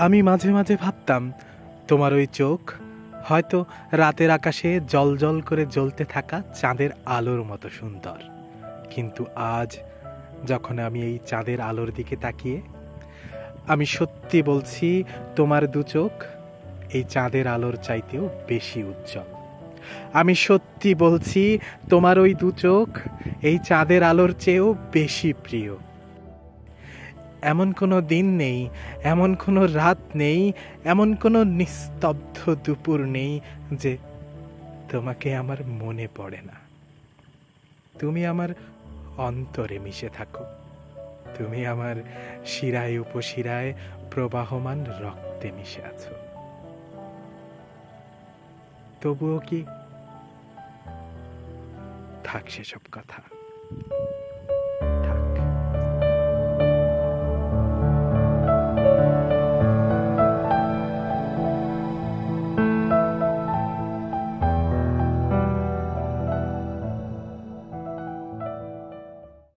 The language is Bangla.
আমি মাঝে মাঝে ভাবতাম তোমার ওই চোখ হয়তো রাতের আকাশে জ্বলজ্বল করে জ্বলতে থাকা চাঁদের আলোর মতো সুন্দর। কিন্তু আজ যখন আমি এই চাঁদের আলোর দিকে তাকিয়ে, আমি সত্যি বলছি, তোমার দু চোখ এই চাঁদের আলোর চাইতেও বেশি উজ্জ্বল। আমি সত্যি বলছি, তোমার ওই দু চোখ এই চাঁদের আলোর চেয়েও বেশি প্রিয়। এমন কোনো দিন নেই, এমন কোনো রাত নেই, এমন কোনো নিস্তব্ধ দুপুর নেই যে তোমাকে আমার মনে পড়ে না। তুমি আমার অন্তরে মিশে থাকো, তুমি আমার শিরায় উপশিরায় প্রবাহমান রক্তে মিশে আছো। তবুও কি থাক সেসব কথা।